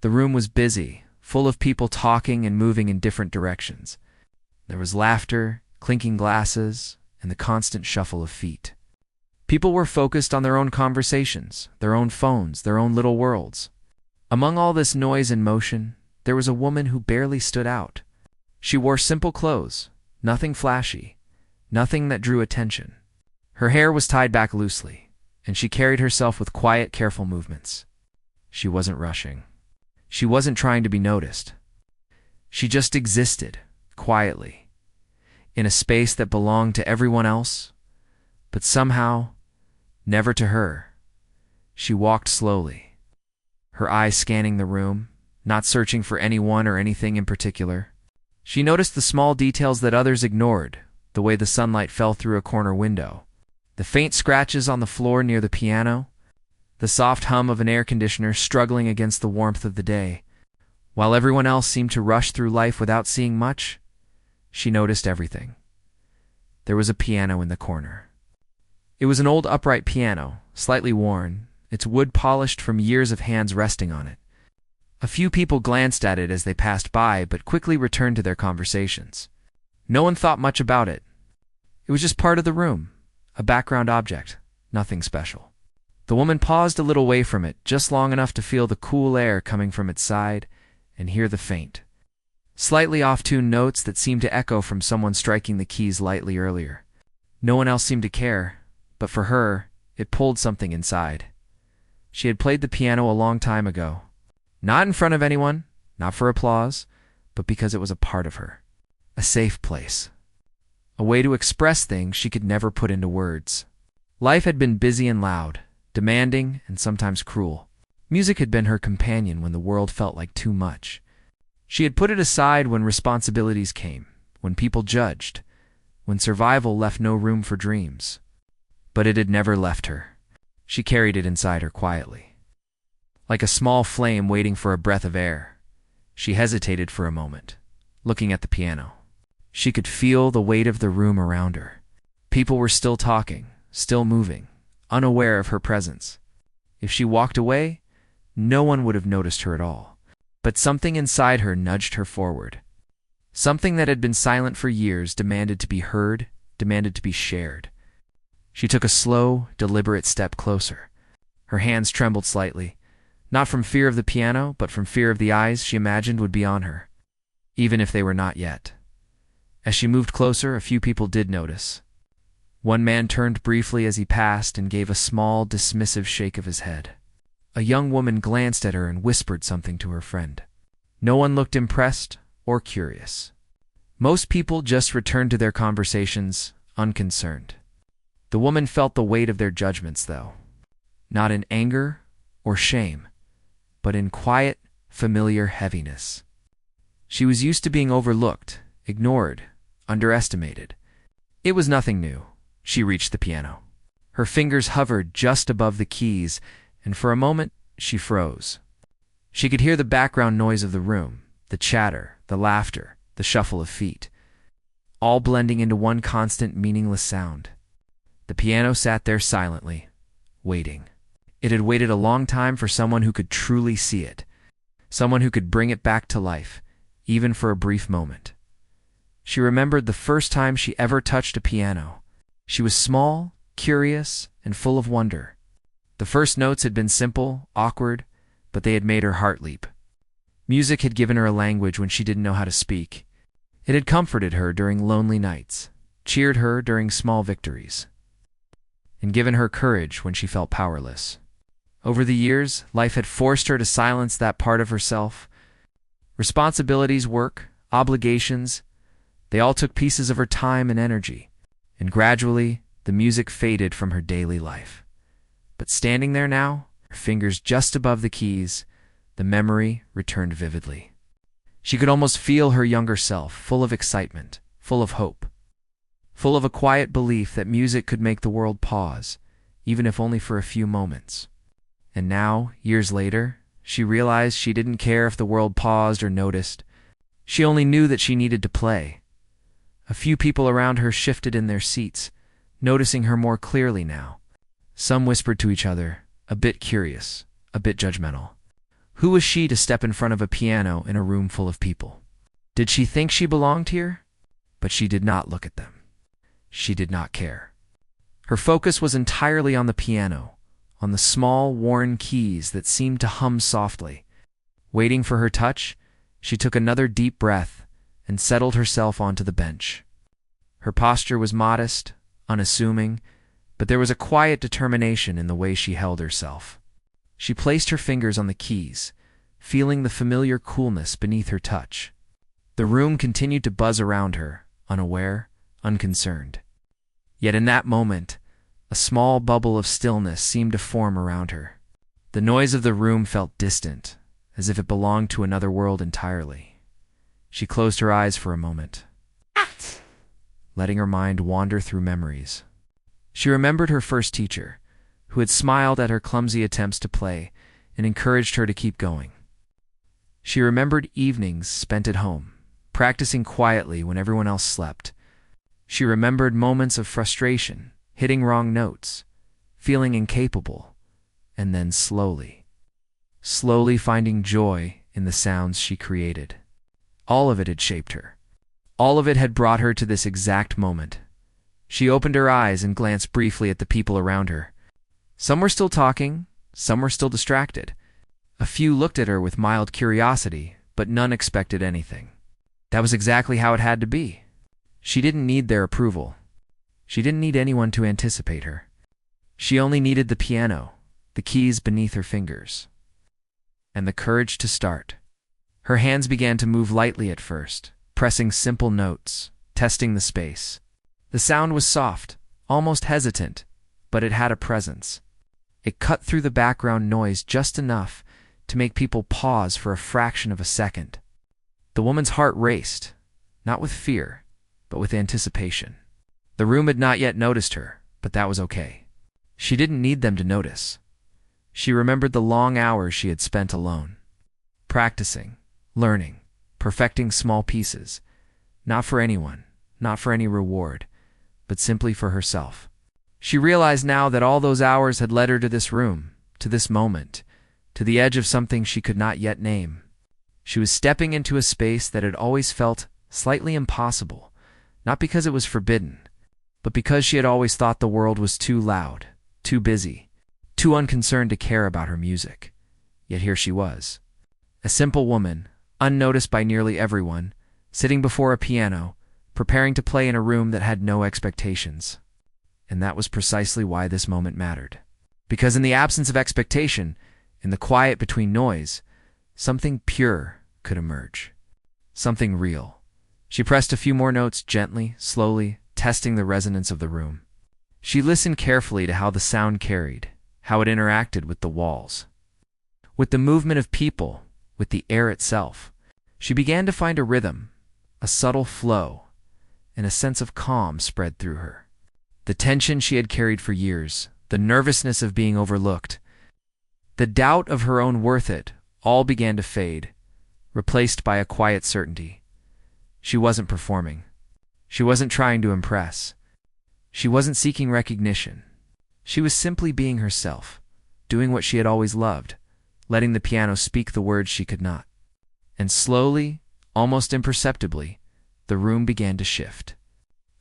The room was busy, full of people talking and moving in different directions. There was laughter, clinking glasses, and the constant shuffle of feet. People were focused on their own conversations, their own phones, their own little worlds. Among all this noise and motion, there was a woman who barely stood out. She wore simple clothes, nothing flashy, nothing that drew attention. Her hair was tied back loosely, and she carried herself with quiet, careful movements. She wasn't rushing. She wasn't trying to be noticed. She just existed, quietly, in a space that belonged to everyone else, but somehow, never to her. She walked slowly, her eyes scanning the room, not searching for anyone or anything in particular. She noticed the small details that others ignored, the way the sunlight fell through a corner window, the faint scratches on the floor near the piano, the soft hum of an air conditioner struggling against the warmth of the day. While everyone else seemed to rush through life without seeing much, she noticed everything. There was a piano in the corner. It was an old upright piano, slightly worn, its wood polished from years of hands resting on it. A few people glanced at it as they passed by, but quickly returned to their conversations. No one thought much about it. It was just part of the room, a background object, nothing special. The woman paused a little way from it, just long enough to feel the cool air coming from its side and hear the faint, slightly off-tuned notes that seemed to echo from someone striking the keys lightly earlier. No one else seemed to care, but for her, it pulled something inside. She had played the piano a long time ago. Not in front of anyone, not for applause, but because it was a part of her. A safe place. A way to express things she could never put into words. Life had been busy and loud, demanding and sometimes cruel. Music had been her companion when the world felt like too much. She had put it aside when responsibilities came, when people judged, when survival left no room for dreams. But it had never left her. She carried it inside her quietly. Like a small flame waiting for a breath of air, she hesitated for a moment, looking at the piano. She could feel the weight of the room around her. People were still talking, still moving, unaware of her presence. If she walked away, no one would have noticed her at all. But something inside her nudged her forward. Something that had been silent for years demanded to be heard, demanded to be shared. She took a slow, deliberate step closer. Her hands trembled slightly, not from fear of the piano, but from fear of the eyes she imagined would be on her, even if they were not yet. As she moved closer, a few people did notice. One man turned briefly as he passed and gave a small, dismissive shake of his head. A young woman glanced at her and whispered something to her friend. No one looked impressed or curious. Most people just returned to their conversations, unconcerned. The woman felt the weight of their judgments, though. Not in anger or shame, but in quiet, familiar heaviness. She was used to being overlooked, ignored, underestimated. It was nothing new. She reached the piano. Her fingers hovered just above the keys, and for a moment, she froze. She could hear the background noise of the room, the chatter, the laughter, the shuffle of feet, all blending into one constant, meaningless sound. The piano sat there silently, waiting. It had waited a long time for someone who could truly see it, someone who could bring it back to life, even for a brief moment. She remembered the first time she ever touched a piano. She was small, curious, and full of wonder. The first notes had been simple, awkward, but they had made her heart leap. Music had given her a language when she didn't know how to speak. It had comforted her during lonely nights, cheered her during small victories, and given her courage when she felt powerless. Over the years, life had forced her to silence that part of herself. Responsibilities, work, obligations, they all took pieces of her time and energy, and gradually, the music faded from her daily life. But standing there now, her fingers just above the keys, the memory returned vividly. She could almost feel her younger self, full of excitement, full of hope, full of a quiet belief that music could make the world pause, even if only for a few moments. And now, years later, she realized she didn't care if the world paused or noticed. She only knew that she needed to play. A few people around her shifted in their seats, noticing her more clearly now. Some whispered to each other, a bit curious, a bit judgmental. Who was she to step in front of a piano in a room full of people? Did she think she belonged here? But she did not look at them. She did not care. Her focus was entirely on the piano, on the small, worn keys that seemed to hum softly. Waiting for her touch, she took another deep breath and settled herself onto the bench. Her posture was modest, unassuming, but there was a quiet determination in the way she held herself. She placed her fingers on the keys, feeling the familiar coolness beneath her touch. The room continued to buzz around her, unaware, unconcerned. Yet in that moment, a small bubble of stillness seemed to form around her. The noise of the room felt distant, as if it belonged to another world entirely. She closed her eyes for a moment, letting her mind wander through memories. She remembered her first teacher, who had smiled at her clumsy attempts to play and encouraged her to keep going. She remembered evenings spent at home, practicing quietly when everyone else slept. She remembered moments of frustration, hitting wrong notes, feeling incapable, and then slowly finding joy in the sounds she created. All of it had shaped her. All of it had brought her to this exact moment. She opened her eyes and glanced briefly at the people around her. Some were still talking, some were still distracted. A few looked at her with mild curiosity, but none expected anything. That was exactly how it had to be. She didn't need their approval. She didn't need anyone to anticipate her. She only needed the piano, the keys beneath her fingers, and the courage to start. Her hands began to move lightly at first, pressing simple notes, testing the space. The sound was soft, almost hesitant, but it had a presence. It cut through the background noise just enough to make people pause for a fraction of a second. The woman's heart raced, not with fear, but with anticipation. The room had not yet noticed her, but that was okay. She didn't need them to notice. She remembered the long hours she had spent alone, practicing, learning, perfecting small pieces, not for anyone, not for any reward, but simply for herself. She realized now that all those hours had led her to this room, to this moment, to the edge of something she could not yet name. She was stepping into a space that had always felt slightly impossible, not because it was forbidden, but because she had always thought the world was too loud, too busy, too unconcerned to care about her music. Yet here she was, a simple woman, unnoticed by nearly everyone, sitting before a piano, preparing to play in a room that had no expectations. And that was precisely why this moment mattered. Because in the absence of expectation, in the quiet between noise, something pure could emerge. Something real. She pressed a few more notes gently, slowly, testing the resonance of the room. She listened carefully to how the sound carried, how it interacted with the walls, with the movement of people, with the air itself. She began to find a rhythm, a subtle flow, and a sense of calm spread through her. The tension she had carried for years, the nervousness of being overlooked, the doubt of her own worth it, all began to fade, replaced by a quiet certainty. She wasn't performing. She wasn't trying to impress. She wasn't seeking recognition. She was simply being herself, doing what she had always loved, letting the piano speak the words she could not. And slowly, almost imperceptibly, the room began to shift.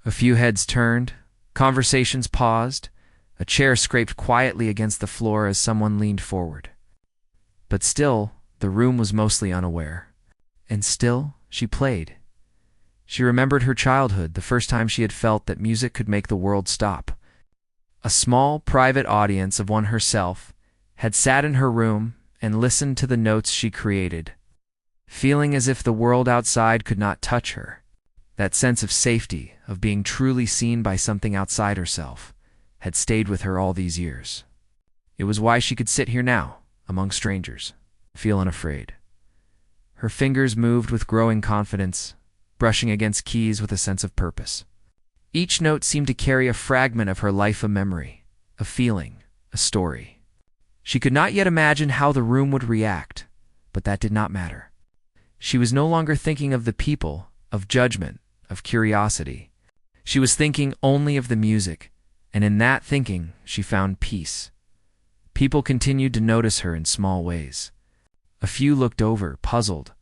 A few heads turned, conversations paused, a chair scraped quietly against the floor as someone leaned forward. But still, the room was mostly unaware. And still, she played. She remembered her childhood, the first time she had felt that music could make the world stop. A small, private audience of one herself had sat in her room and listened to the notes she created, feeling as if the world outside could not touch her. That sense of safety, of being truly seen by something outside herself, had stayed with her all these years. It was why she could sit here now, among strangers, feel unafraid. Her fingers moved with growing confidence, brushing against keys with a sense of purpose. Each note seemed to carry a fragment of her life, a memory, a feeling, a story. She could not yet imagine how the room would react, but that did not matter. She was no longer thinking of the people, of judgment, of curiosity. She was thinking only of the music, and in that thinking she found peace. People continued to notice her in small ways. A few looked over, puzzled,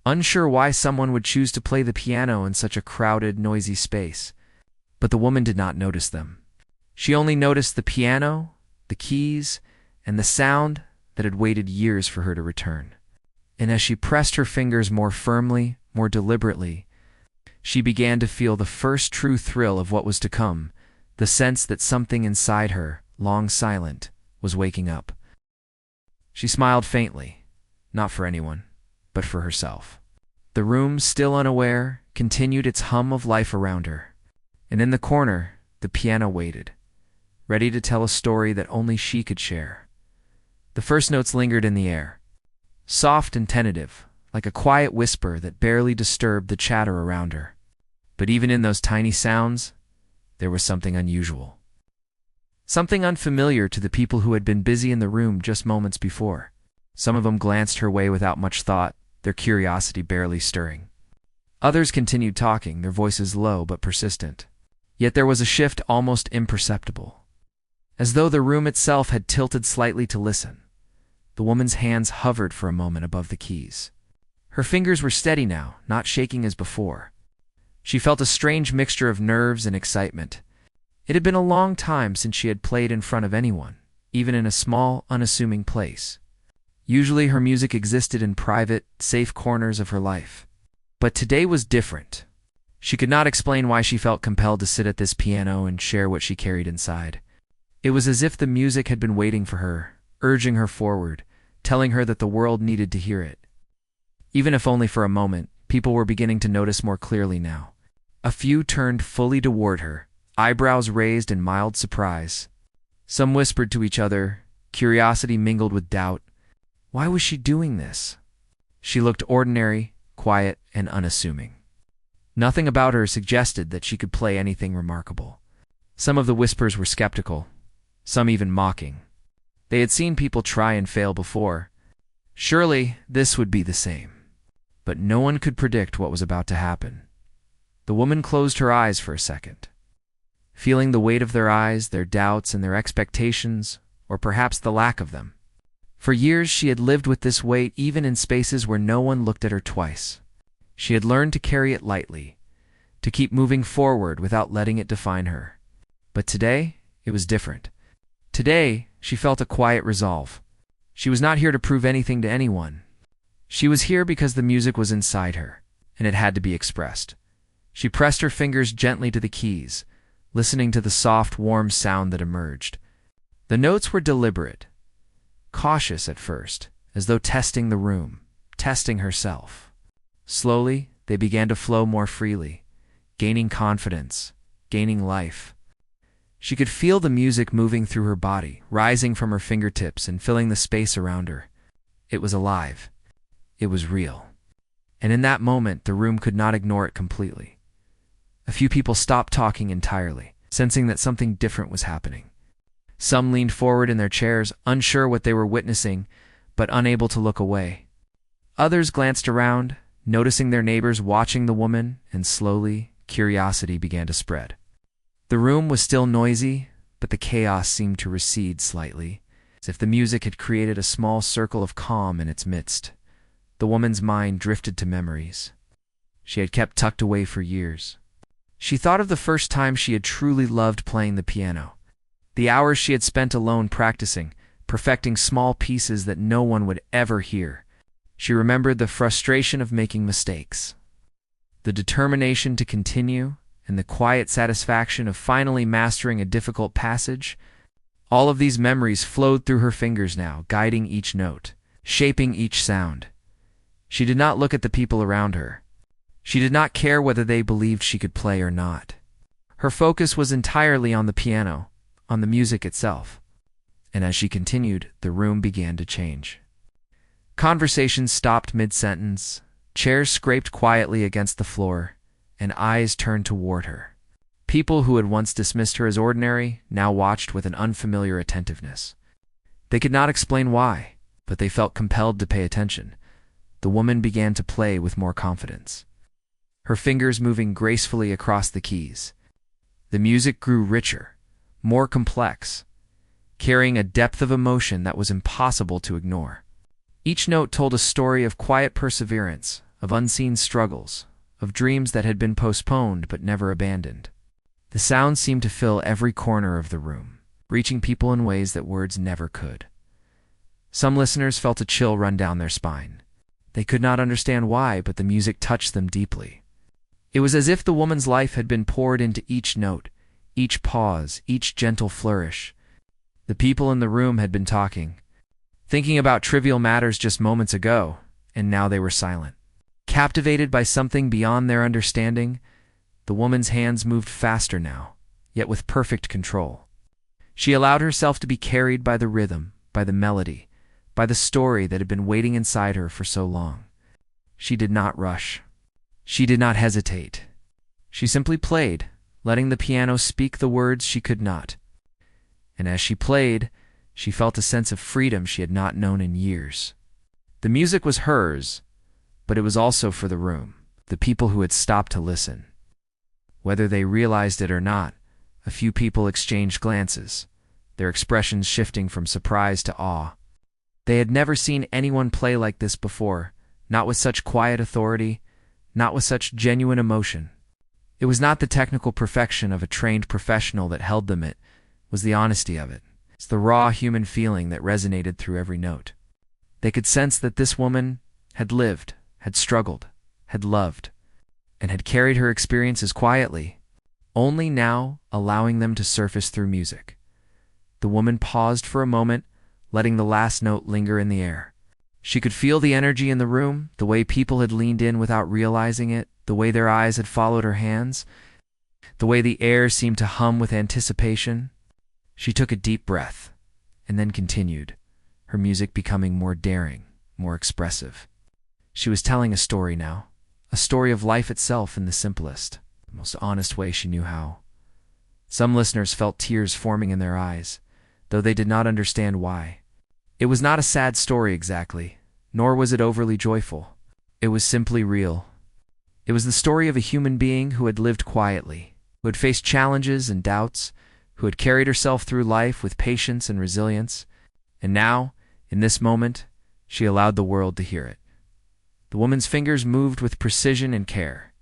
unsure why someone would choose to play the piano in such a crowded, noisy space. But the woman did not notice them. She only noticed the piano, the keys, and the sound that had waited years for her to return. And as she pressed her fingers more firmly, more deliberately, she began to feel the first true thrill of what was to come, the sense that something inside her, long silent, was waking up. She smiled faintly, not for anyone, but for herself. The room, still unaware, continued its hum of life around her. And in the corner, the piano waited, ready to tell a story that only she could share. The first notes lingered in the air, soft and tentative, like a quiet whisper that barely disturbed the chatter around her. But even in those tiny sounds, there was something unusual. Something unfamiliar to the people who had been busy in the room just moments before. Some of them glanced her way without much thought, their curiosity barely stirring. Others continued talking, their voices low but persistent. Yet there was a shift almost imperceptible. As though the room itself had tilted slightly to listen. The woman's hands hovered for a moment above the keys. Her fingers were steady now, not shaking as before. She felt a strange mixture of nerves and excitement. It had been a long time since she had played in front of anyone, even in a small, unassuming place. Usually her music existed in private, safe corners of her life. But today was different. She could not explain why she felt compelled to sit at this piano and share what she carried inside. It was as if the music had been waiting for her, urging her forward, telling her that the world needed to hear it. Even if only for a moment, people were beginning to notice more clearly now. A few turned fully toward her, eyebrows raised in mild surprise. Some whispered to each other, curiosity mingled with doubt. Why was she doing this? She looked ordinary, quiet, and unassuming. Nothing about her suggested that she could play anything remarkable. Some of the whispers were skeptical, some even mocking. They had seen people try and fail before. Surely this would be the same. But no one could predict what was about to happen. The woman closed her eyes for a second. Feeling the weight of their eyes, their doubts, and their expectations, or perhaps the lack of them. For years she had lived with this weight even in spaces where no one looked at her twice. She had learned to carry it lightly, to keep moving forward without letting it define her. But today, it was different. Today, she felt a quiet resolve. She was not here to prove anything to anyone. She was here because the music was inside her, and it had to be expressed. She pressed her fingers gently to the keys, listening to the soft, warm sound that emerged. The notes were deliberate, cautious at first, as though testing the room, testing herself. Slowly, they began to flow more freely, gaining confidence, gaining life. She could feel the music moving through her body, rising from her fingertips and filling the space around her. It was alive. It was real. And in that moment, the room could not ignore it completely. A few people stopped talking entirely, sensing that something different was happening. Some leaned forward in their chairs, unsure what they were witnessing, but unable to look away. Others glanced around, noticing their neighbors watching the woman, and slowly, curiosity began to spread. The room was still noisy, but the chaos seemed to recede slightly, as if the music had created a small circle of calm in its midst. The woman's mind drifted to memories she had kept tucked away for years. She thought of the first time she had truly loved playing the piano, the hours she had spent alone practicing, perfecting small pieces that no one would ever hear. She remembered the frustration of making mistakes, the determination to continue, and the quiet satisfaction of finally mastering a difficult passage. All of these memories flowed through her fingers now, guiding each note, shaping each sound. She did not look at the people around her. She did not care whether they believed she could play or not. Her focus was entirely on the piano, on the music itself. And as she continued, the room began to change. Conversations stopped mid-sentence, chairs scraped quietly against the floor, and eyes turned toward her. People who had once dismissed her as ordinary now watched with an unfamiliar attentiveness. They could not explain why, but they felt compelled to pay attention. The woman began to play with more confidence, her fingers moving gracefully across the keys. The music grew richer, more complex, carrying a depth of emotion that was impossible to ignore. Each note told a story of quiet perseverance, of unseen struggles, of dreams that had been postponed but never abandoned. The sound seemed to fill every corner of the room, reaching people in ways that words never could. Some listeners felt a chill run down their spine. They could not understand why, but the music touched them deeply. It was as if the woman's life had been poured into each note, each pause, each gentle flourish. The people in the room had been talking, thinking about trivial matters just moments ago, and now they were silent. Captivated by something beyond their understanding, the woman's hands moved faster now, yet with perfect control. She allowed herself to be carried by the rhythm, by the melody, by the story that had been waiting inside her for so long. She did not rush. She did not hesitate. She simply played, letting the piano speak the words she could not. And as she played, she felt a sense of freedom she had not known in years. The music was hers, but it was also for the room, the people who had stopped to listen. Whether they realized it or not, a few people exchanged glances, their expressions shifting from surprise to awe. They had never seen anyone play like this before, not with such quiet authority, not with such genuine emotion. It was not the technical perfection of a trained professional that held them, it was the honesty of it. It's the raw human feeling that resonated through every note. They could sense that this woman had lived, had struggled, had loved, and had carried her experiences quietly, only now allowing them to surface through music. The woman paused for a moment, letting the last note linger in the air. She could feel the energy in the room, the way people had leaned in without realizing it, the way their eyes had followed her hands, the way the air seemed to hum with anticipation. She took a deep breath, and then continued, her music becoming more daring, more expressive. She was telling a story now, a story of life itself in the simplest, most honest way she knew how. Some listeners felt tears forming in their eyes, though they did not understand why. It was not a sad story exactly, nor was it overly joyful. It was simply real. It was the story of a human being who had lived quietly, who had faced challenges and doubts, who had carried herself through life with patience and resilience, and now, in this moment, she allowed the world to hear it. The woman's fingers moved with precision and care.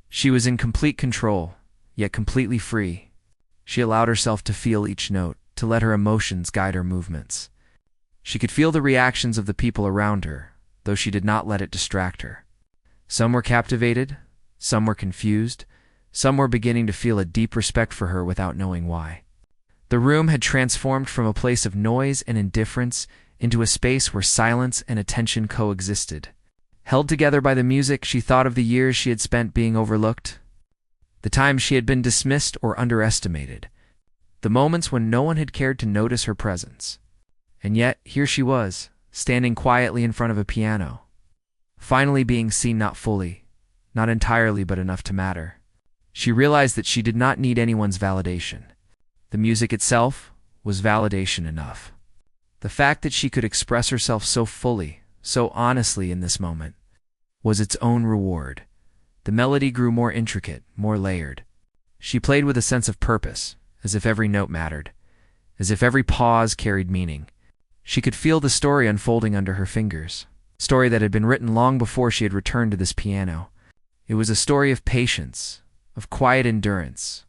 She was in complete control, yet completely free. She allowed herself to feel each note, to let her emotions guide her movements. She could feel the reactions of the people around her, though she did not let it distract her. Some were captivated, some were confused, some were beginning to feel a deep respect for her without knowing why. The room had transformed from a place of noise and indifference into a space where silence and attention coexisted. Held together by the music, she thought of the years she had spent being overlooked, the times she had been dismissed or underestimated, the moments when no one had cared to notice her presence. And yet, here she was, standing quietly in front of a piano, finally being seen not fully, not entirely, but enough to matter. She realized that she did not need anyone's validation. The music itself was validation enough. The fact that she could express herself so fully, so honestly in this moment, was its own reward. The melody grew more intricate, more layered. She played with a sense of purpose, as if every note mattered, as if every pause carried meaning. She could feel the story unfolding under her fingers, a story that had been written long before she had returned to this piano. It was a story of patience, of quiet endurance,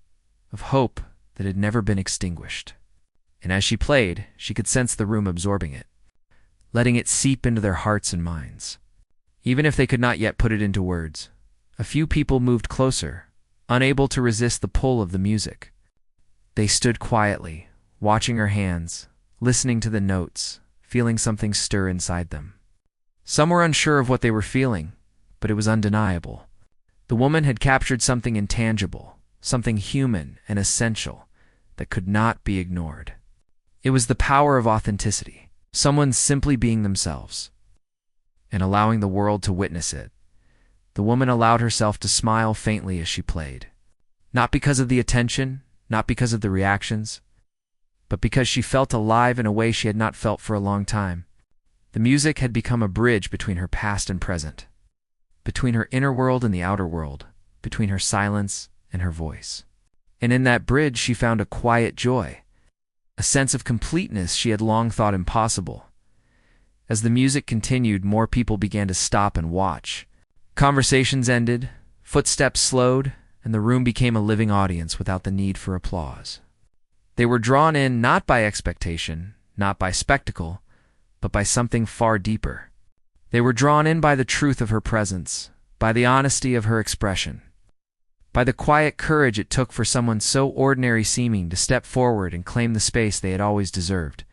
of hope that had never been extinguished. And as she played, she could sense the room absorbing it, letting it seep into their hearts and minds. Even if they could not yet put it into words, a few people moved closer, unable to resist the pull of the music. They stood quietly, watching her hands, listening to the notes, feeling something stir inside them. Some were unsure of what they were feeling, but it was undeniable. The woman had captured something intangible, something human and essential that could not be ignored. It was the power of authenticity, someone simply being themselves, and allowing the world to witness it. The woman allowed herself to smile faintly as she played, not because of the attention, not because of the reactions, but because she felt alive in a way she had not felt for a long time. The music had become a bridge between her past and present, between her inner world and the outer world, between her silence and her voice. And in that bridge she found a quiet joy, a sense of completeness she had long thought impossible. As the music continued, more people began to stop and watch. Conversations ended, footsteps slowed, and the room became a living audience without the need for applause. They were drawn in not by expectation, not by spectacle, but by something far deeper. They were drawn in by the truth of her presence, by the honesty of her expression, by the quiet courage it took for someone so ordinary seeming to step forward and claim the space they had always deserved.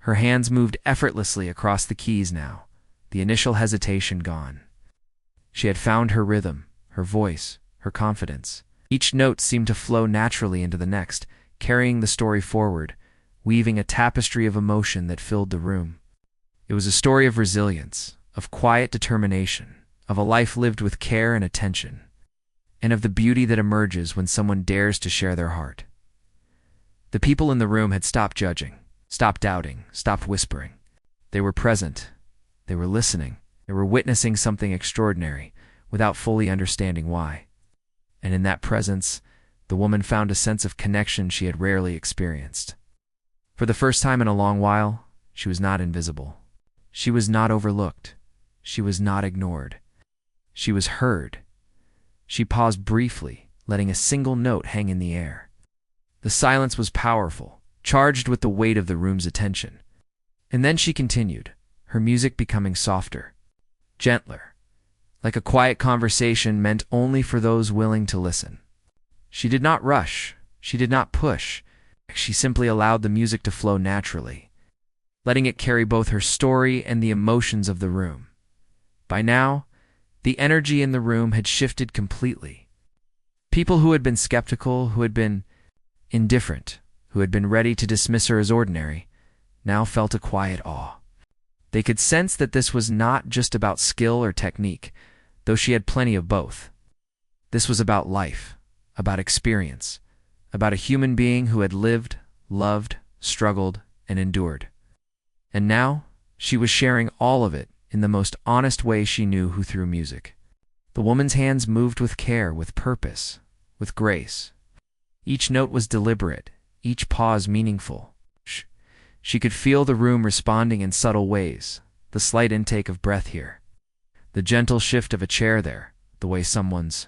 Her hands moved effortlessly across the keys now, the initial hesitation gone. She had found her rhythm, her voice, her confidence. Each note seemed to flow naturally into the next, carrying the story forward, weaving a tapestry of emotion that filled the room. It was a story of resilience, of quiet determination, of a life lived with care and attention, and of the beauty that emerges when someone dares to share their heart. The people in the room had stopped judging, stopped doubting, stopped whispering. They were present. They were listening. They were witnessing something extraordinary, without fully understanding why. And in that presence, the woman found a sense of connection she had rarely experienced. For the first time in a long while, she was not invisible. She was not overlooked. She was not ignored. She was heard. She paused briefly, letting a single note hang in the air. The silence was powerful, charged with the weight of the room's attention. And then she continued, her music becoming softer, gentler, like a quiet conversation meant only for those willing to listen. She did not rush. She did not push. She simply allowed the music to flow naturally, letting it carry both her story and the emotions of the room. By now, the energy in the room had shifted completely. People who had been skeptical, who had been indifferent, who had been ready to dismiss her as ordinary, now felt a quiet awe. They could sense that this was not just about skill or technique, though she had plenty of both. This was about life, about experience, about a human being who had lived, loved, struggled, and endured. And now, she was sharing all of it in the most honest way she knew who through music. The woman's hands moved with care, with purpose, with grace. Each note was deliberate, each pause meaningful. She could feel the room responding in subtle ways, the slight intake of breath here, the gentle shift of a chair there, the way someone's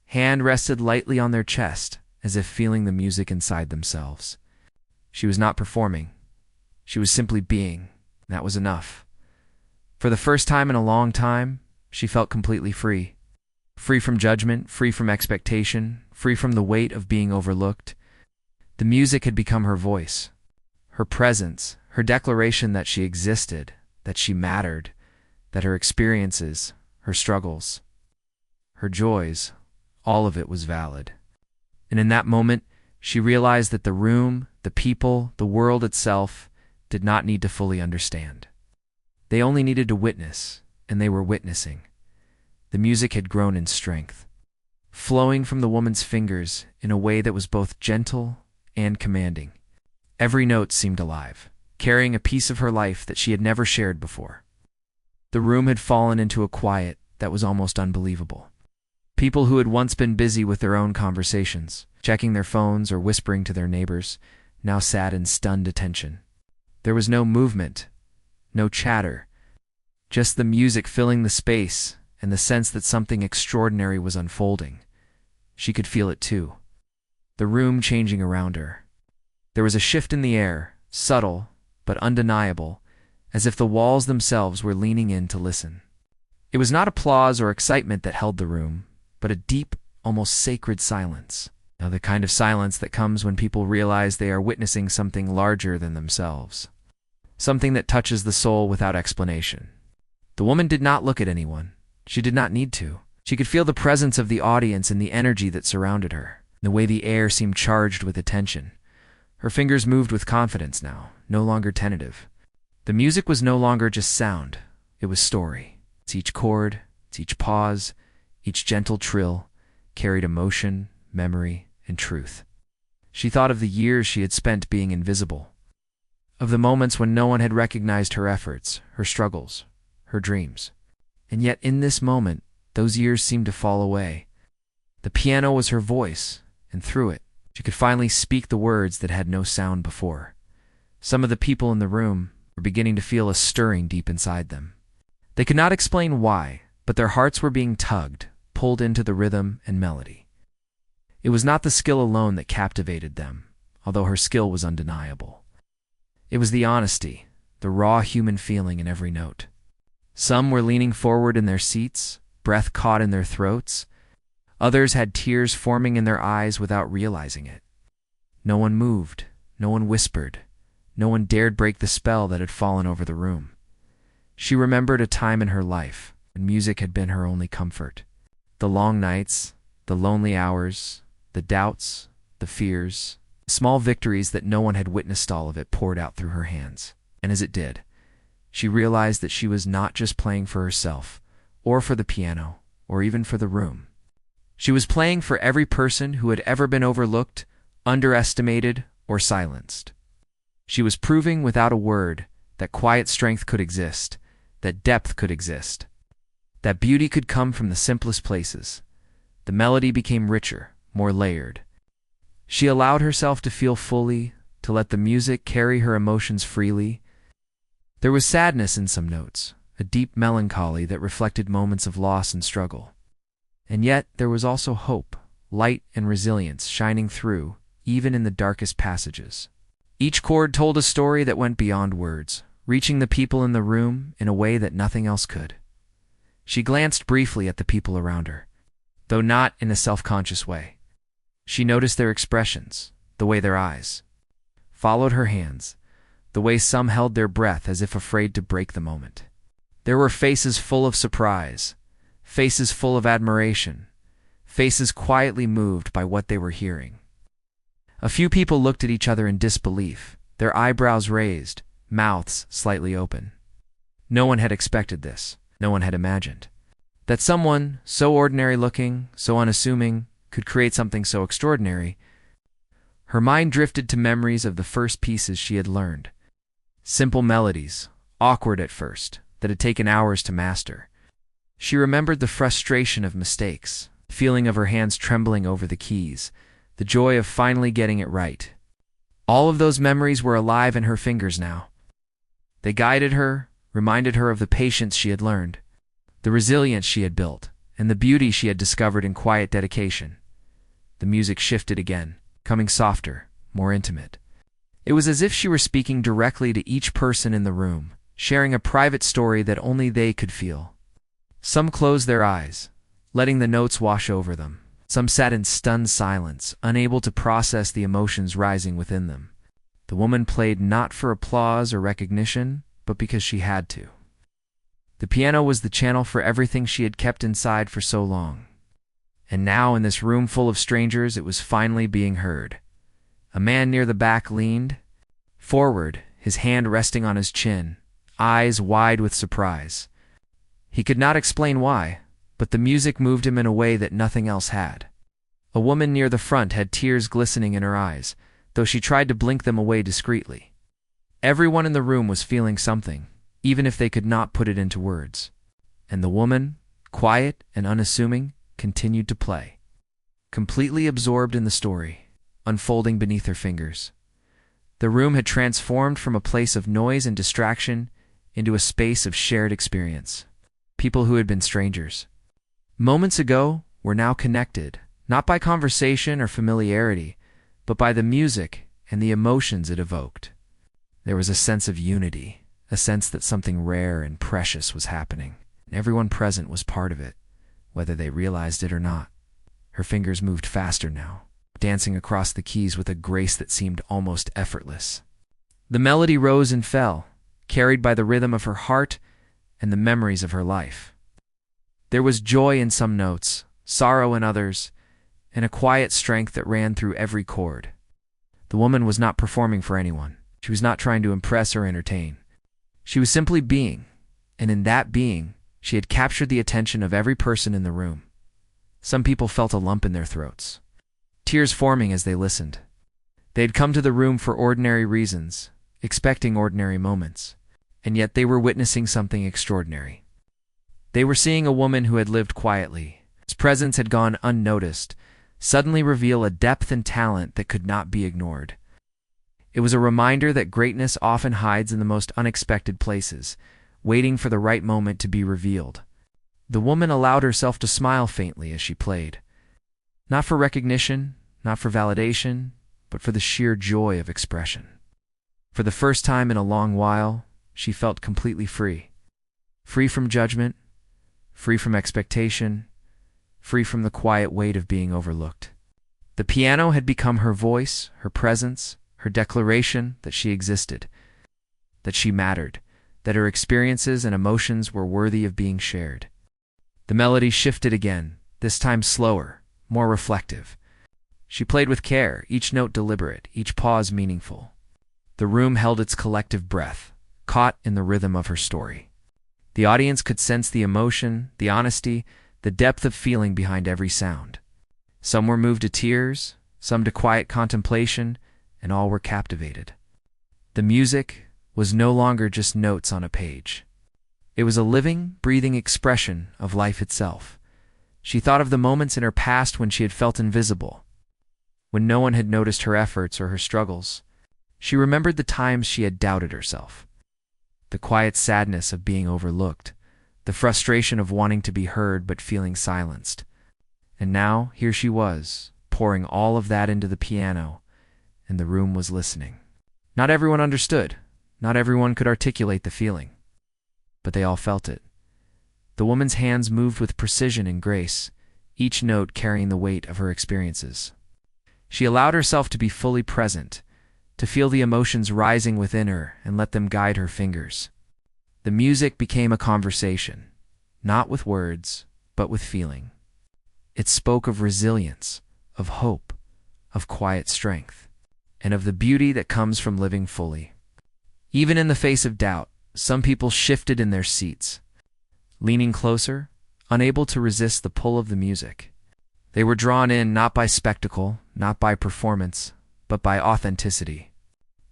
hand rested lightly on their chest, as if feeling the music inside themselves. She was not performing. She was simply being. That was enough. For the first time in a long time, she felt completely free. Free from judgment, free from expectation, free from the weight of being overlooked. The music had become her voice, her presence, her declaration that she existed, that she mattered, that her experiences, her struggles, her joys, all of it was valid. And in that moment, she realized that the room, the people, the world itself did not need to fully understand. They only needed to witness, and they were witnessing. The music had grown in strength, flowing from the woman's fingers in a way that was both gentle and commanding. Every note seemed alive, carrying a piece of her life that she had never shared before. The room had fallen into a quiet that was almost unbelievable. People who had once been busy with their own conversations, checking their phones or whispering to their neighbors, now sat in stunned attention. There was no movement, no chatter, just the music filling the space and the sense that something extraordinary was unfolding. She could feel it too, the room changing around her. There was a shift in the air, subtle but undeniable, as if the walls themselves were leaning in to listen. It was not applause or excitement that held the room, but a deep, almost sacred silence. Now, the kind of silence that comes when people realize they are witnessing something larger than themselves. Something that touches the soul without explanation. The woman did not look at anyone. She did not need to. She could feel the presence of the audience and the energy that surrounded her, the way the air seemed charged with attention. Her fingers moved with confidence now, no longer tentative. The music was no longer just sound. It was story. It's each chord, it's each pause, each gentle trill carried emotion, memory, and truth. She thought of the years she had spent being invisible, of the moments when no one had recognized her efforts, her struggles, her dreams. And yet in this moment, those years seemed to fall away. The piano was her voice, and through it, she could finally speak the words that had no sound before. Some of the people in the room, were beginning to feel a stirring deep inside them. They could not explain why, but their hearts were being tugged, pulled into the rhythm and melody. It was not the skill alone that captivated them, although her skill was undeniable. It was the honesty, the raw human feeling in every note. Some were leaning forward in their seats, breath caught in their throats. Others had tears forming in their eyes without realizing it. No one moved, no one whispered, no one dared break the spell that had fallen over the room. She remembered a time in her life when music had been her only comfort. The long nights, the lonely hours, the doubts, the fears, small victories that no one had witnessed, all of it poured out through her hands. And as it did, she realized that she was not just playing for herself, or for the piano, or even for the room. She was playing for every person who had ever been overlooked, underestimated, or silenced. She was proving without a word that quiet strength could exist, that depth could exist, that beauty could come from the simplest places. The melody became richer, more layered. She allowed herself to feel fully, to let the music carry her emotions freely. There was sadness in some notes, a deep melancholy that reflected moments of loss and struggle. And yet there was also hope, light and resilience shining through, even in the darkest passages. Each chord told a story that went beyond words, reaching the people in the room in a way that nothing else could. She glanced briefly at the people around her, though not in a self-conscious way. She noticed their expressions, the way their eyes followed her hands, the way some held their breath as if afraid to break the moment. There were faces full of surprise, faces full of admiration, faces quietly moved by what they were hearing. A few people looked at each other in disbelief, their eyebrows raised, mouths slightly open. No one had expected this. No one had imagined that someone so ordinary-looking, so unassuming, could create something so extraordinary. Her mind drifted to memories of the first pieces she had learned. Simple melodies, awkward at first, that had taken hours to master. She remembered the frustration of mistakes, the feeling of her hands trembling over the keys, the joy of finally getting it right. All of those memories were alive in her fingers now. They guided her, reminded her of the patience she had learned, the resilience she had built, and the beauty she had discovered in quiet dedication. The music shifted again, becoming softer, more intimate. It was as if she were speaking directly to each person in the room, sharing a private story that only they could feel. Some closed their eyes, letting the notes wash over them. Some sat in stunned silence, unable to process the emotions rising within them. The woman played not for applause or recognition, but because she had to. The piano was the channel for everything she had kept inside for so long. And now, in this room full of strangers, it was finally being heard. A man near the back leaned forward, his hand resting on his chin, eyes wide with surprise. He could not explain why, but the music moved him in a way that nothing else had. A woman near the front had tears glistening in her eyes, though she tried to blink them away discreetly. Everyone in the room was feeling something, even if they could not put it into words. And the woman, quiet and unassuming, continued to play, completely absorbed in the story, unfolding beneath her fingers. The room had transformed from a place of noise and distraction into a space of shared experience. People who had been strangers moments ago were now connected, not by conversation or familiarity, but by the music and the emotions it evoked. There was a sense of unity, a sense that something rare and precious was happening, and everyone present was part of it, whether they realized it or not. Her fingers moved faster now, dancing across the keys with a grace that seemed almost effortless. The melody rose and fell, carried by the rhythm of her heart and the memories of her life. There was joy in some notes, sorrow in others, and a quiet strength that ran through every chord. The woman was not performing for anyone. She was not trying to impress or entertain. She was simply being, and in that being, she had captured the attention of every person in the room. Some people felt a lump in their throats, tears forming as they listened. They had come to the room for ordinary reasons, expecting ordinary moments, and yet they were witnessing something extraordinary. They were seeing a woman who had lived quietly, whose presence had gone unnoticed, suddenly reveal a depth and talent that could not be ignored. It was a reminder that greatness often hides in the most unexpected places, waiting for the right moment to be revealed. The woman allowed herself to smile faintly as she played. Not for recognition, not for validation, but for the sheer joy of expression. For the first time in a long while, she felt completely free. Free from judgment, free from expectation, free from the quiet weight of being overlooked. The piano had become her voice, her presence, her declaration that she existed, that she mattered, that her experiences and emotions were worthy of being shared. The melody shifted again, this time slower, more reflective. She played with care, each note deliberate, each pause meaningful. The room held its collective breath, caught in the rhythm of her story. The audience could sense the emotion, the honesty, the depth of feeling behind every sound. Some were moved to tears, some to quiet contemplation, and all were captivated. The music was no longer just notes on a page. It was a living, breathing expression of life itself. She thought of the moments in her past when she had felt invisible, when no one had noticed her efforts or her struggles. She remembered the times she had doubted herself, the quiet sadness of being overlooked, the frustration of wanting to be heard but feeling silenced. And now, here she was, pouring all of that into the piano, and the room was listening. Not everyone understood. Not everyone could articulate the feeling. But they all felt it. The woman's hands moved with precision and grace, each note carrying the weight of her experiences. She allowed herself to be fully present, to feel the emotions rising within her and let them guide her fingers. The music became a conversation, not with words, but with feeling. It spoke of resilience, of hope, of quiet strength, and of the beauty that comes from living fully. Even in the face of doubt, some people shifted in their seats, leaning closer, unable to resist the pull of the music. They were drawn in not by spectacle, not by performance, but by authenticity.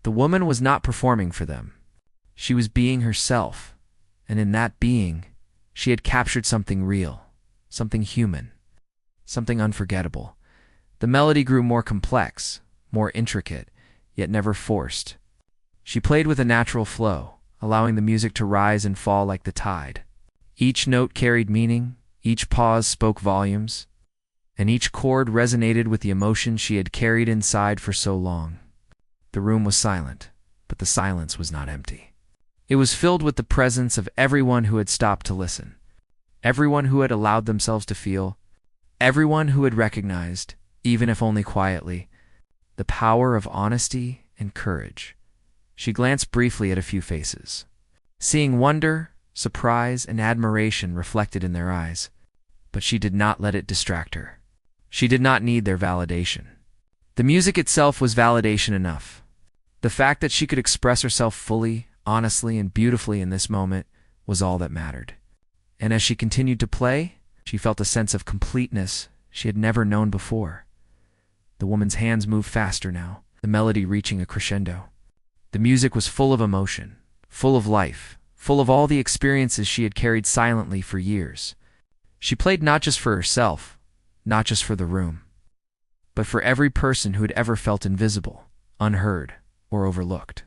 The woman was not performing for them. She was being herself, and in that being, she had captured something real, something human, something unforgettable. The melody grew more complex, more intricate, yet never forced. She played with a natural flow, allowing the music to rise and fall like the tide. Each note carried meaning, each pause spoke volumes, and each chord resonated with the emotion she had carried inside for so long. The room was silent, but the silence was not empty. It was filled with the presence of everyone who had stopped to listen, everyone who had allowed themselves to feel, everyone who had recognized, even if only quietly, the power of honesty and courage. She glanced briefly at a few faces, seeing wonder, surprise, and admiration reflected in their eyes, but she did not let it distract her. She did not need their validation. The music itself was validation enough. The fact that she could express herself fully, honestly, and beautifully in this moment was all that mattered. And as she continued to play, she felt a sense of completeness she had never known before. The woman's hands moved faster now, the melody reaching a crescendo. The music was full of emotion, full of life, full of all the experiences she had carried silently for years. She played not just for herself, not just for the room, but for every person who had ever felt invisible, unheard, or overlooked.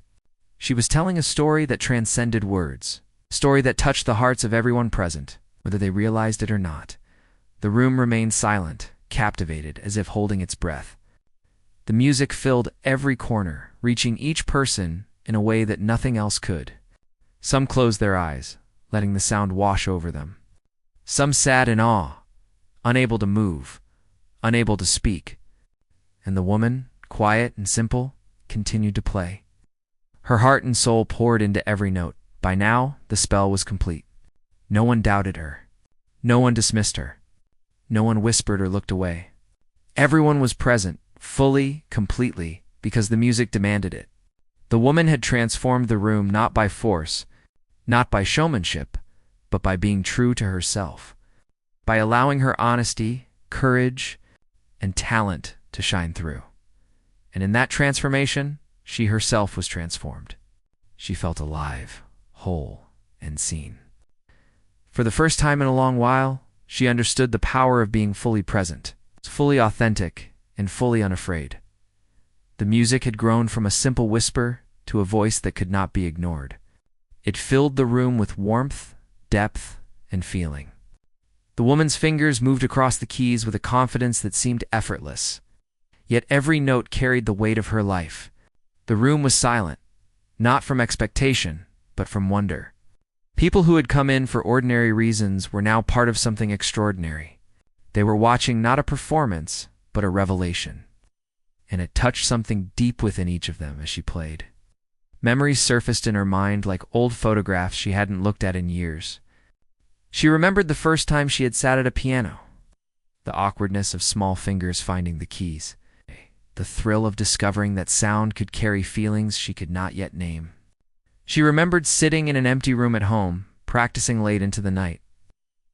She was telling a story that transcended words, a story that touched the hearts of everyone present, whether they realized it or not. The room remained silent, captivated, as if holding its breath. The music filled every corner, reaching each person in a way that nothing else could. Some closed their eyes, letting the sound wash over them. Some sat in awe, unable to move, unable to speak. And the woman, quiet and simple, continued to play. Her heart and soul poured into every note. By now, the spell was complete. No one doubted her. No one dismissed her. No one whispered or looked away. Everyone was present, fully, completely, because the music demanded it. The woman had transformed the room not by force, not by showmanship, but by being true to herself, by allowing her honesty, courage, and talent to shine through. And in that transformation, she herself was transformed. She felt alive, whole, and seen. For the first time in a long while, she understood the power of being fully present, fully authentic, and fully unafraid. The music had grown from a simple whisper to a voice that could not be ignored. It filled the room with warmth, depth, and feeling. The woman's fingers moved across the keys with a confidence that seemed effortless. Yet every note carried the weight of her life. The room was silent, not from expectation, but from wonder. People who had come in for ordinary reasons were now part of something extraordinary. They were watching not a performance, but a revelation. And it touched something deep within each of them as she played. Memories surfaced in her mind like old photographs she hadn't looked at in years. She remembered the first time she had sat at a piano, the awkwardness of small fingers finding the keys, the thrill of discovering that sound could carry feelings she could not yet name. She remembered sitting in an empty room at home, practicing late into the night.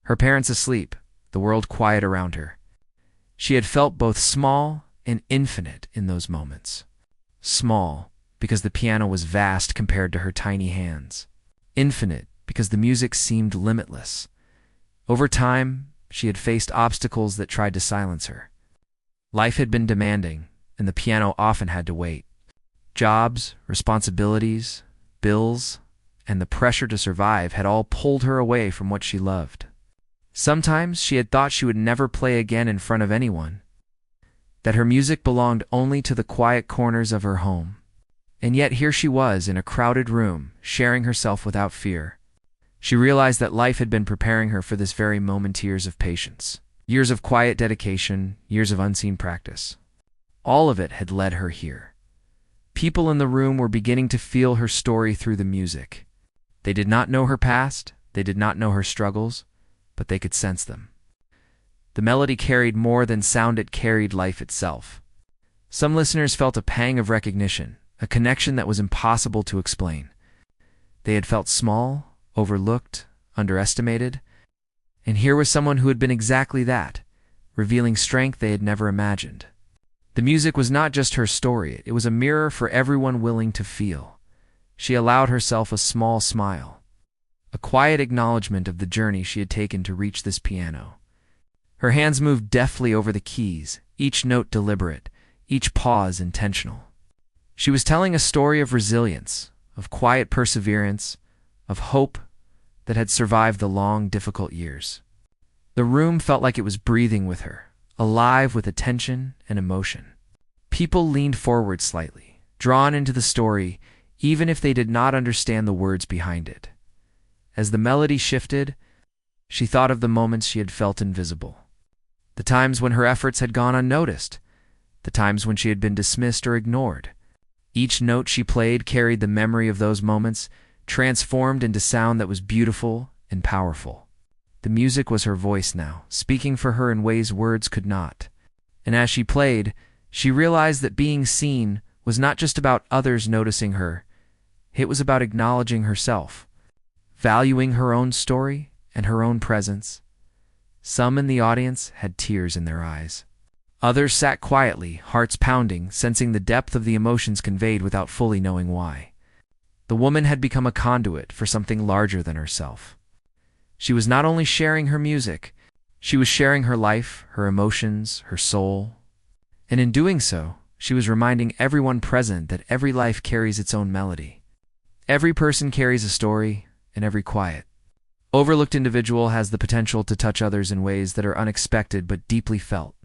Her parents asleep, the world quiet around her. She had felt both small and infinite in those moments. Small, because the piano was vast compared to her tiny hands. Infinite, because the music seemed limitless. Over time, she had faced obstacles that tried to silence her. Life had been demanding, and the piano often had to wait. Jobs, responsibilities, bills, and the pressure to survive had all pulled her away from what she loved. Sometimes she had thought she would never play again in front of anyone, that her music belonged only to the quiet corners of her home. And yet here she was in a crowded room, sharing herself without fear. She realized that life had been preparing her for this very moment. Years of patience, years of quiet dedication, years of unseen practice. All of it had led her here. People in the room were beginning to feel her story through the music. They did not know her past, they did not know her struggles, but they could sense them. The melody carried more than sound, it carried life itself. Some listeners felt a pang of recognition, a connection that was impossible to explain. They had felt small, overlooked, underestimated, and here was someone who had been exactly that, revealing strength they had never imagined. The music was not just her story, it was a mirror for everyone willing to feel. She allowed herself a small smile, a quiet acknowledgement of the journey she had taken to reach this piano. Her hands moved deftly over the keys, each note deliberate, each pause intentional. She was telling a story of resilience, of quiet perseverance, of hope that had survived the long, difficult years. The room felt like it was breathing with her, alive with attention and emotion. People leaned forward slightly, drawn into the story, even if they did not understand the words behind it. As the melody shifted, she thought of the moments she had felt invisible. The times when her efforts had gone unnoticed, the times when she had been dismissed or ignored. Each note she played carried the memory of those moments, transformed into sound that was beautiful and powerful. The music was her voice now, speaking for her in ways words could not. And as she played, she realized that being seen was not just about others noticing her, it was about acknowledging herself, valuing her own story and her own presence. Some in the audience had tears in their eyes. Others sat quietly, hearts pounding, sensing the depth of the emotions conveyed without fully knowing why. The woman had become a conduit for something larger than herself. She was not only sharing her music, she was sharing her life, her emotions, her soul. And in doing so, she was reminding everyone present that every life carries its own melody. Every person carries a story, and every quiet, overlooked individual has the potential to touch others in ways that are unexpected but deeply felt.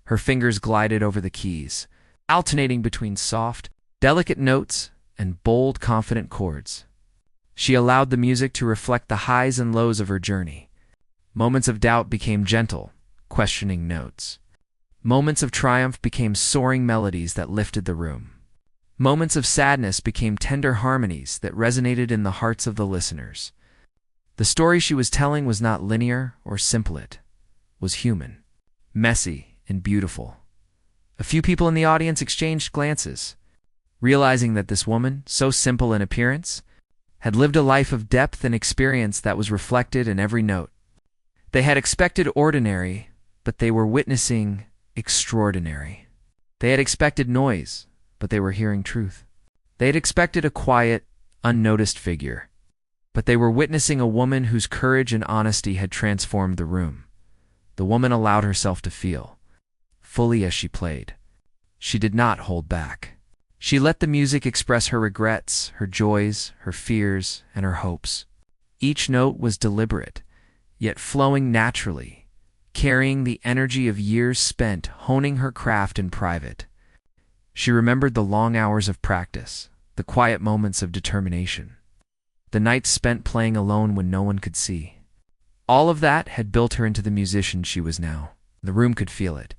Her fingers glided over the keys, alternating between soft, delicate notes and bold, confident chords. She allowed the music to reflect the highs and lows of her journey. Moments of doubt became gentle, questioning notes. Moments of triumph became soaring melodies that lifted the room. Moments of sadness became tender harmonies that resonated in the hearts of the listeners. The story she was telling was not linear or simple, it was human, messy, and beautiful. A few people in the audience exchanged glances, realizing that this woman, so simple in appearance, had lived a life of depth and experience that was reflected in every note. They had expected ordinary, but they were witnessing extraordinary. They had expected noise, but they were hearing truth. They had expected a quiet, unnoticed figure, but they were witnessing a woman whose courage and honesty had transformed the room. The woman allowed herself to feel, fully as she played. She did not hold back. She let the music express her regrets, her joys, her fears, and her hopes. Each note was deliberate, yet flowing naturally, carrying the energy of years spent honing her craft in private. She remembered the long hours of practice, the quiet moments of determination, the nights spent playing alone when no one could see. All of that had built her into the musician she was now. The room could feel it.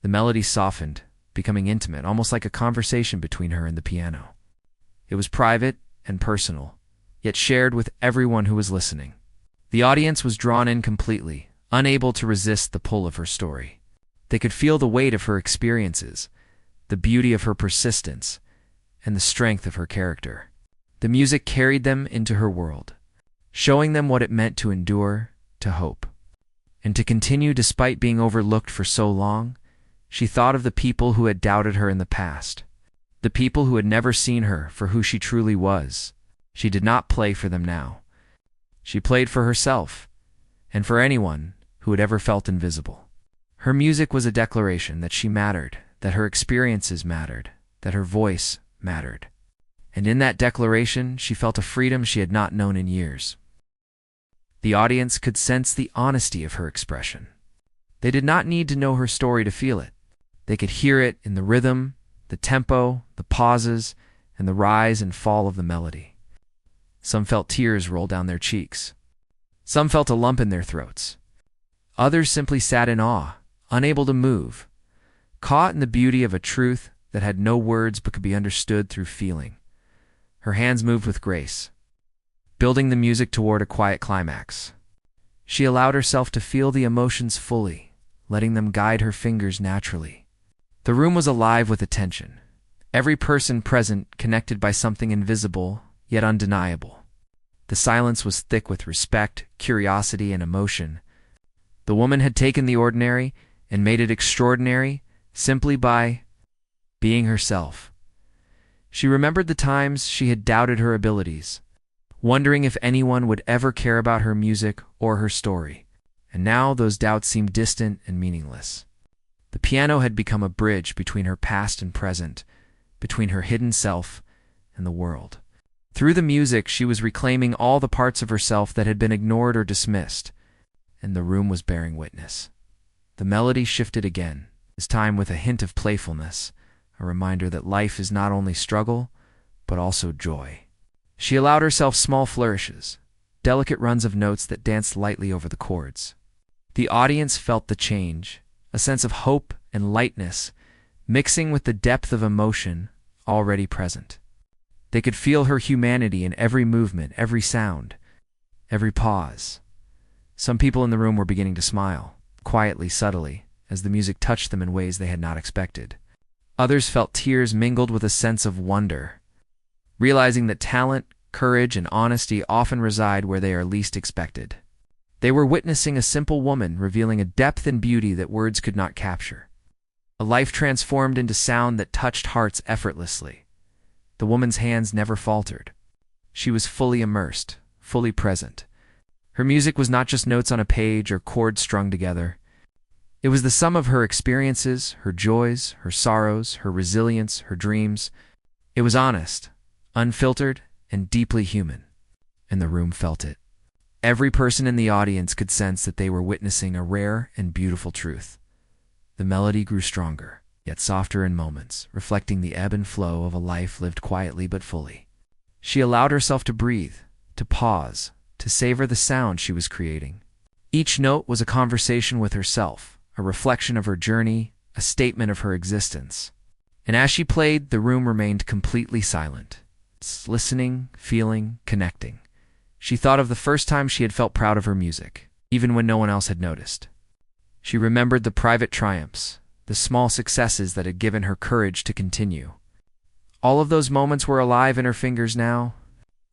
The melody softened, becoming intimate, almost like a conversation between her and the piano. It was private and personal, yet shared with everyone who was listening. The audience was drawn in completely, unable to resist the pull of her story. They could feel the weight of her experiences, the beauty of her persistence, and the strength of her character. The music carried them into her world, showing them what it meant to endure, to hope, and to continue despite being overlooked for so long. She thought of the people who had doubted her in the past, the people who had never seen her for who she truly was. She did not play for them now. She played for herself, and for anyone who had ever felt invisible. Her music was a declaration that she mattered, that her experiences mattered, that her voice mattered. And in that declaration, she felt a freedom she had not known in years. The audience could sense the honesty of her expression. They did not need to know her story to feel it. They could hear it in the rhythm, the tempo, the pauses, and the rise and fall of the melody. Some felt tears roll down their cheeks. Some felt a lump in their throats. Others simply sat in awe, unable to move, caught in the beauty of a truth that had no words but could be understood through feeling. Her hands moved with grace, building the music toward a quiet climax. She allowed herself to feel the emotions fully, letting them guide her fingers naturally. The room was alive with attention. Every person present connected by something invisible, yet undeniable. The silence was thick with respect, curiosity, and emotion. The woman had taken the ordinary and made it extraordinary simply by being herself. She remembered the times she had doubted her abilities, wondering if anyone would ever care about her music or her story. And now those doubts seemed distant and meaningless. The piano had become a bridge between her past and present, between her hidden self and the world. Through the music, she was reclaiming all the parts of herself that had been ignored or dismissed, and the room was bearing witness. The melody shifted again, this time with a hint of playfulness, a reminder that life is not only struggle, but also joy. She allowed herself small flourishes, delicate runs of notes that danced lightly over the chords. The audience felt the change, a sense of hope and lightness, mixing with the depth of emotion already present. They could feel her humanity in every movement, every sound, every pause. Some people in the room were beginning to smile, quietly, subtly, as the music touched them in ways they had not expected. Others felt tears mingled with a sense of wonder, realizing that talent, courage, and honesty often reside where they are least expected. They were witnessing a simple woman revealing a depth and beauty that words could not capture. A life transformed into sound that touched hearts effortlessly. The woman's hands never faltered. She was fully immersed, fully present. Her music was not just notes on a page or chords strung together. It was the sum of her experiences, her joys, her sorrows, her resilience, her dreams. It was honest, unfiltered, and deeply human. And the room felt it. Every person in the audience could sense that they were witnessing a rare and beautiful truth. The melody grew stronger, yet softer in moments, reflecting the ebb and flow of a life lived quietly but fully. She allowed herself to breathe, to pause, to savor the sound she was creating. Each note was a conversation with herself, a reflection of her journey, a statement of her existence. And as she played, the room remained completely silent, listening, feeling, connecting. She thought of the first time she had felt proud of her music, even when no one else had noticed. She remembered the private triumphs, the small successes that had given her courage to continue. All of those moments were alive in her fingers now.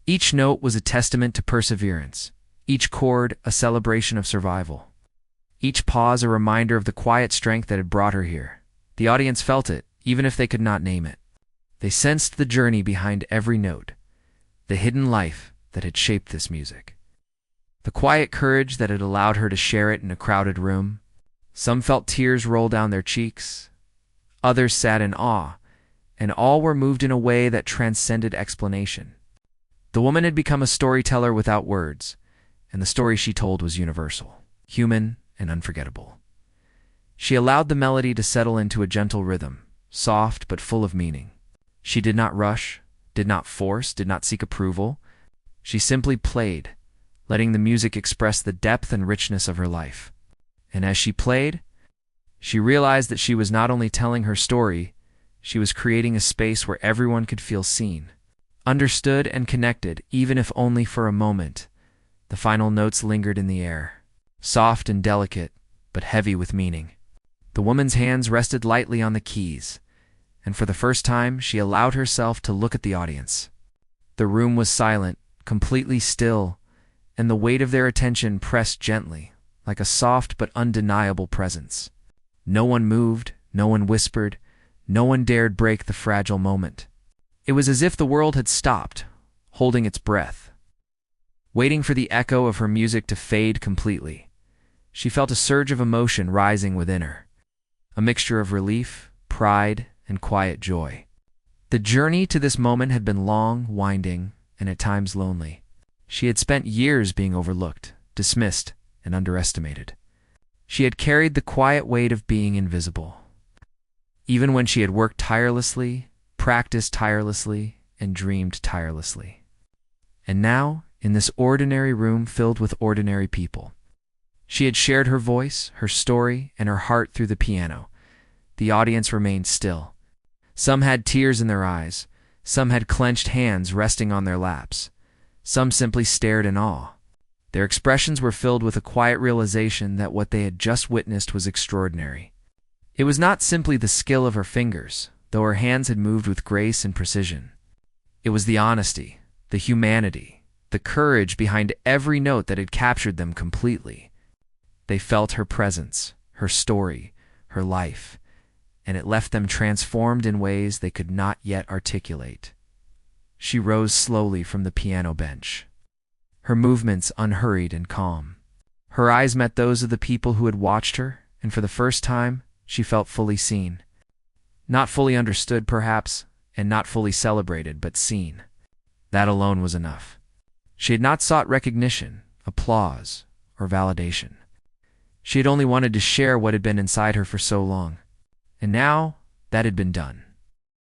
Each note was a testament to perseverance, each chord a celebration of survival, each pause a reminder of the quiet strength that had brought her here. The audience felt it, even if they could not name it. They sensed the journey behind every note, the hidden life that had shaped this music, the quiet courage that had allowed her to share it in a crowded room. Some felt tears roll down their cheeks. Others sat in awe, and all were moved in a way that transcended explanation. The woman had become a storyteller without words, and the story she told was universal, human, and unforgettable. She allowed the melody to settle into a gentle rhythm, soft but full of meaning. She did not rush, did not force, did not seek approval. She simply played, letting the music express the depth and richness of her life. And as she played, she realized that she was not only telling her story, she was creating a space where everyone could feel seen, understood, and connected, even if only for a moment. The final notes lingered in the air, soft and delicate, but heavy with meaning. The woman's hands rested lightly on the keys, and for the first time she allowed herself to look at the audience. The room was silent, completely still, and the weight of their attention pressed gently, like a soft but undeniable presence. No one moved, no one whispered, no one dared break the fragile moment. It was as if the world had stopped, holding its breath, waiting for the echo of her music to fade completely. She felt a surge of emotion rising within her, a mixture of relief, pride, and quiet joy. The journey to this moment had been long, winding, and at times lonely. She had spent years being overlooked, dismissed, and underestimated. She had carried the quiet weight of being invisible. Even when she had worked tirelessly, practiced tirelessly, and dreamed tirelessly. And now, in this ordinary room filled with ordinary people, she had shared her voice, her story, and her heart through the piano. The audience remained still. Some had tears in their eyes. Some had clenched hands resting on their laps. Some simply stared in awe. Their expressions were filled with a quiet realization that what they had just witnessed was extraordinary. It was not simply the skill of her fingers, though her hands had moved with grace and precision. It was the honesty, the humanity, the courage behind every note that had captured them completely. They felt her presence, her story, her life, and it left them transformed in ways they could not yet articulate. She rose slowly from the piano bench, her movements unhurried and calm. Her eyes met those of the people who had watched her, and for the first time, she felt fully seen. Not fully understood, perhaps, and not fully celebrated, but seen. That alone was enough. She had not sought recognition, applause, or validation. She had only wanted to share what had been inside her for so long. And now, that had been done.